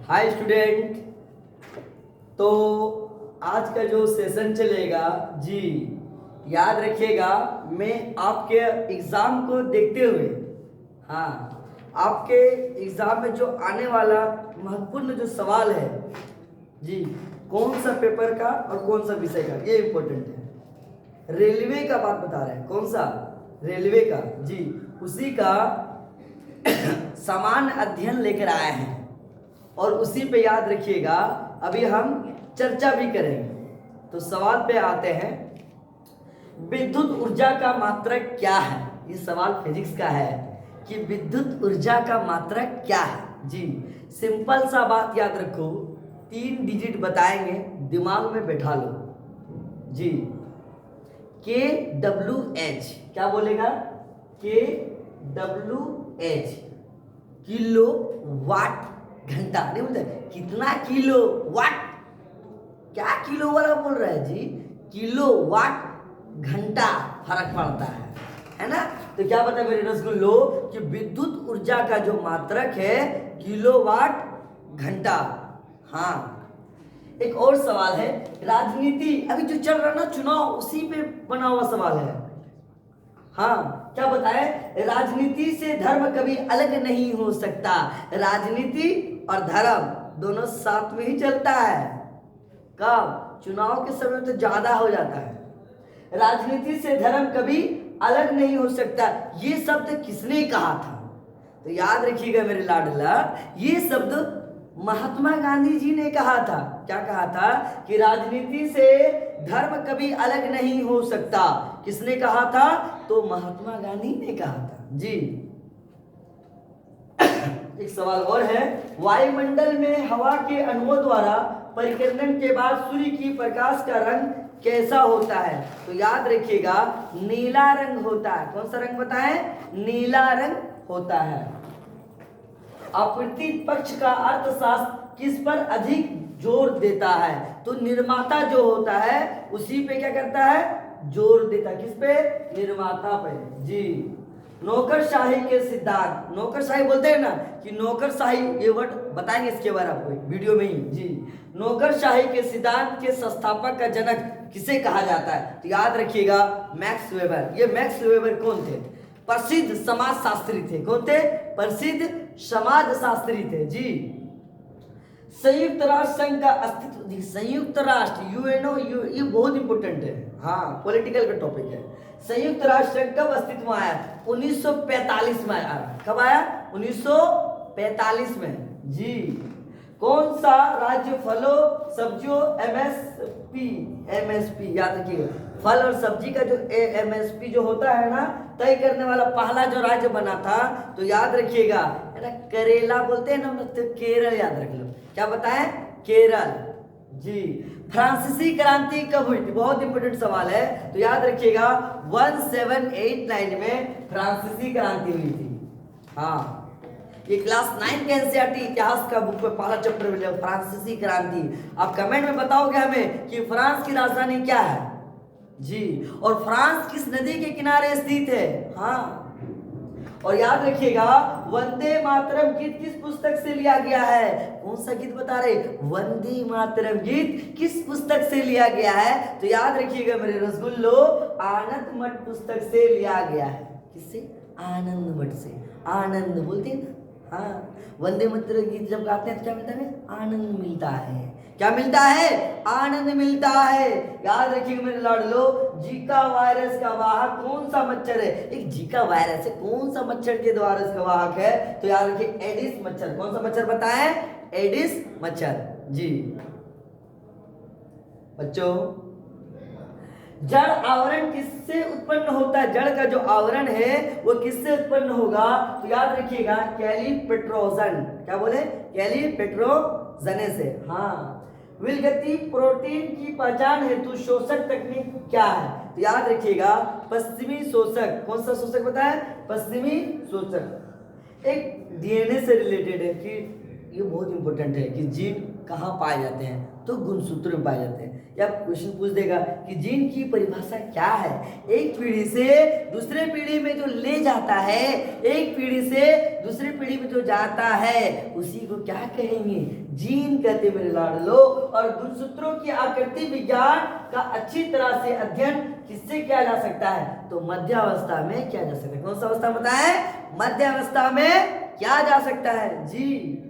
Hi student. तो आज का जो सेशन चलेगा जी, याद रखिएगा, मैं आपके एग्ज़ाम को देखते हुए, आपके एग्ज़ाम में जो आने वाला महत्वपूर्ण जो सवाल है जी, कौन सा पेपर का और कौन सा विषय का, ये इम्पोर्टेंट है। रेलवे का बात बता रहे हैं, कौन सा? रेलवे का जी, उसी का सामान्य अध्ययन लेकर आए हैं और उसी पे याद रखिएगा अभी हम चर्चा भी करेंगे। तो सवाल पे आते हैं, विद्युत ऊर्जा का मात्रक क्या है? ये सवाल फिजिक्स का है कि विद्युत ऊर्जा का मात्रक क्या है जी। सिंपल सा बात याद रखो, 3 डिजिट बताएंगे, दिमाग में बैठा लो जी। KWH क्या बोलेगा? KWH किलो वाट घंटा, नहीं बोलते कितना किलो वाट, क्या किलो वाला बोल रहा है जी, किलो वाट घंटा फर्क पड़ता है ना। तो क्या पता मेरे रसगुल्लो कि विद्युत ऊर्जा का जो मात्रक है किलोवाट घंटा। हाँ, एक और सवाल है, राजनीति अभी जो चल रहा है ना, चुनाव, उसी पे बना हुआ सवाल है। हाँ, क्या बताए? राजनीति से धर्म कभी अलग नहीं हो सकता। राजनीति और धर्म दोनों साथ में ही चलता है। कब? चुनाव के समय तो ज्यादा हो जाता है। राजनीति से धर्म कभी अलग नहीं हो सकता, ये शब्द किसने कहा था? तो याद रखिएगा मेरे लाडला, ये शब्द महात्मा गांधी जी ने कहा था। क्या कहा था? कि राजनीति से धर्म कभी अलग नहीं हो सकता। किसने कहा था? तो महात्मा गांधी ने कहा था जी। एक सवाल और है, वायुमंडल में हवा के अणुओं द्वारा परिक्रमण के बाद सूर्य की प्रकाश का रंग कैसा होता है? तो याद रखिएगा, नीला रंग होता है। कौन सा रंग बताएं? नीला रंग होता है। आपूर्ति पक्ष का अर्थशास्त्र किस पर अधिक जोर देता है? तो निर्माता जो होता है उसी पे क्या करता है? जोर देता है। किस पे? निर्माता पे जी। नौकरशाही के सिद्धांत, नौकरशाही बोलते हैं ना कि नौकरशाही, ये वर्ड बताएंगे इसके बारे में आपको वीडियो में ही जी। नौकरशाही के सिद्धांत के संस्थापक का जनक किसे कहा जाता है? तो याद रखिएगा, मैक्स वेबर। ये मैक्स वेबर कौन थे? प्रसिद्ध समाजशास्त्री थे। कौन थे? प्रसिद्ध समाजशास्त्री थे जी। संयुक्त राष्ट्र संघ का अस्तित्व, संयुक्त राष्ट्र यूएनओ, ये बहुत इंपॉर्टेंट है, हाँ, पॉलिटिकल का टॉपिक है। संयुक्त राष्ट्र संघ कब अस्तित्व में आया? 1945 में आया। कब आया? 1945 में जी। कौन सा राज्य फलों सब्जियों एमएसपी याद रखिएगा, फल और सब्जी का जो एमएसपी जो होता है ना, तय करने वाला पहला जो राज्य बना था, तो याद रखिएगा, है ना, करेला बोलते हैं ना, तो केरल याद रख लो। क्या बताएं? केरल जी। फ्रांसीसी क्रांति कब हुई थी? बहुत इंपोर्टेंट सवाल है, तो याद रखिएगा 1789 में फ्रांसीसी क्रांति हुई थी। हाँ, ये क्लास 9 के एनसीईआरटी इतिहास का बुक में पहला चैप्टर मिलेगा, फ्रांसीसी क्रांति। आप कमेंट में बताओगे हमें कि फ्रांस की राजधानी क्या है जी, और फ्रांस किस नदी के किनारे स्थित है? हाँ, और याद रखिएगा, वंदे मातरम गीत किस पुस्तक से लिया गया है? कौन सा गीत बता रहे? वंदे मातरम गीत किस पुस्तक से लिया गया है? तो याद रखिएगा मेरे रसगुल्लो, आनंद मठ पुस्तक से लिया गया है। किससे? आनंद मठ से। आनंद बोलते हैं ना, हाँ, वंदे मातरम गीत जब गाते हैं तो क्या मिलता है? आनंद मिलता है। क्या मिलता है? आनंद मिलता है। याद रखिएगा मेरे लाडलो, जीका वायरस का वाहक कौन सा मच्छर है? एक जीका वायरस है, कौन सा मच्छर के द्वारा इसका वाहक है? तो याद रखिए, एडिस मच्छर। कौन सा मच्छर बताएं? एडिस मच्छर जी। बच्चों, जड़ आवरण किससे उत्पन्न होता है? जड़ का जो आवरण है वो किससे उत्पन्न होगा? तो याद रखिएगा, कैलीपेट्रोजन। क्या बोले? कैलीपेट्रोजने से। हाँ, विलगति प्रोटीन की पहचान हेतु शोषक तकनीक क्या है? तो याद रखिएगा, पश्चिमी शोषक। कौन सा शोषक बताएं? पश्चिमी शोषक। एक डीएनए से रिलेटेड है कि ये बहुत इंपॉर्टेंट है कि जीन कहाँ पाए जाते हैं, तो गुणसूत्र में पाए जाते हैं। या क्वेश्चन पूछ देगा कि जीन की परिभाषा क्या है, एक पीढ़ी से दूसरे पीढ़ी में जो ले जाता है, एक पीढ़ी से दूसरी पीढ़ी में जो जाता है उसी को क्या कहेंगे, जीन कहते मेरे लाडलो। और गुणसूत्रों की आकृति विज्ञान का अच्छी तरह से अध्ययन किससे किया जा सकता है, तो मध्यावस्था में किया जा सकता है। कौन सा अवस्था बताएं, मध्यावस्था में किया जा सकता है जी।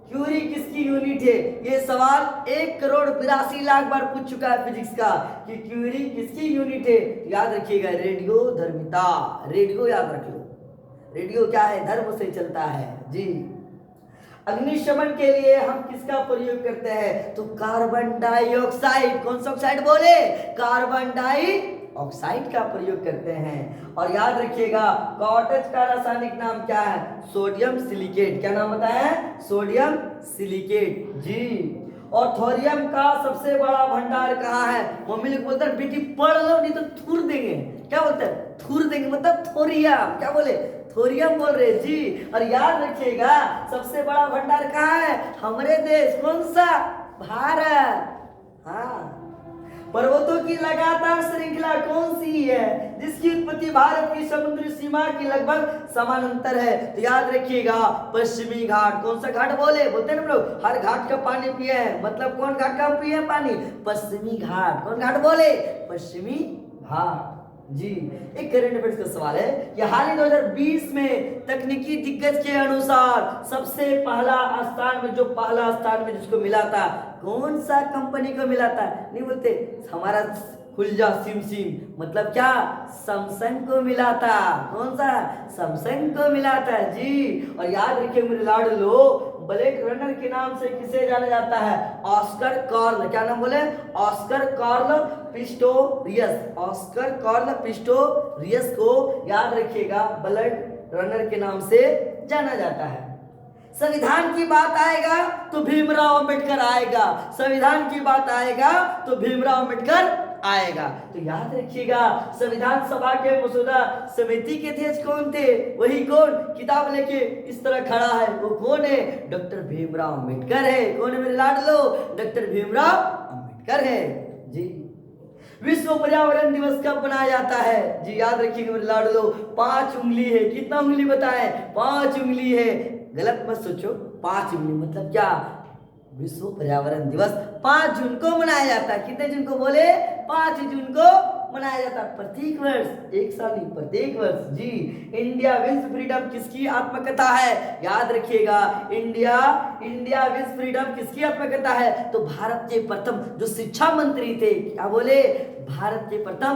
क्यूरी किसकी यूनिट है, ये सवाल 1,82,00,000 बार पूछ चुका है फिजिक्स का कि क्यूरी किसकी यूनिट है। याद रखिएगा रेडियो धर्मिता, रेडियो याद रख लो, रेडियो क्या है, धर्म से चलता है जी। अग्निशमन के लिए हम किसका प्रयोग करते हैं, तो कार्बन डाइऑक्साइड, कौन सा ऑक्साइड बोले, कार्बन डाइऑक्साइड का प्रयोग करते हैं। और याद रखिएगा कॉटज का रासायनिक नाम क्या है, सोडियम सिलिकेट। क्या नाम बताया, सोडियम सिलिकेट जी। और थोरियम का सबसे बड़ा भंडार कहाँ है, मम्मी लोग बोलते हैं बेटी पढ़ लो नहीं तो थूर देंगे। क्या बोलते हैं, थूर देंगे मतलब थोरियम, क्या बोले, थोरियम बोल रहे जी। और याद रखिएगा सबसे बड़ा भंडार कहाँ है, हमारे देश, कौन सा, भारत। हाँ, पर्वतों की लगातार श्रृंखला कौन सी है, जिसकी उत्पत्ति भारत की समुद्री सीमा की लगभग समानांतर है, तो याद रखिएगा पश्चिमी घाट। कौन सा घाट बोले, बोलते हैं ना लोग हर घाट का पानी पिए हैं, मतलब कौन घाट का पिए हैं पानी, पश्चिमी घाट। कौन घाट बोले, पश्चिमी घाट जी। एक करंट अफेयर्स का सवाल है कि हाल ही 2020 में तकनीकी दिग्गज के अनुसार सबसे पहला स्थान में, जो पहला स्थान में जिसको मिला था, कौन सा कंपनी को मिला था, नहीं बोलते हमारा खुलजा सिम सिम, मतलब क्या, सैमसंग को मिला था। कौन सा, सैमसंग को मिला था जी। और याद रखिए मेरे लाडलो, ब्लेड रनर के नाम से किसे जाना जाता है, ऑस्कर कार्ल, क्या नाम बोले, Oscar Carl Pistorius, Oscar Carl Pistorius को याद रखिएगा ब्लेड रनर के नाम से जाना जाता है। संविधान की बात आएगा तो भीमराव अंबेडकर आएगा, संविधान की बात आएगा तो भीमराव अंबेडकर आएगा। तो याद रखिएगा संविधान सभा के मसौदा समिति के अध्यक्ष कौन थे, वही कौन किताब लेके इस तरह खड़ा है, वो कौन है, डॉक्टर भीमराव अंबेडकर है। कौन है मेरे लाडलो, डॉक्टर भीमराव अंबेडकर है जी। विश्व पर्यावरण दिवस कब मनाया जाता है जी, याद रखिएगा मेरे लाडलो, 5 उंगली है। कितना उंगली बताएं, 5 उंगली है, गलत मत सोचो, 5 उंगली मतलब क्या, विश्व पर्यावरण दिवस 5 जून को मनाया जाता है। कितने जून को बोले, 5 जून को मनाया जाता है, प्रत्येक वर्ष, एक साल नहीं प्रत्येक वर्ष जी। इंडिया विंस फ्रीडम किसकी आत्मकथा है, याद रखिएगा इंडिया विंस फ्रीडम किसकी आत्मकथा है, तो भारत के प्रथम जो शिक्षा मंत्री थे, क्या बोले, भारत के प्रथम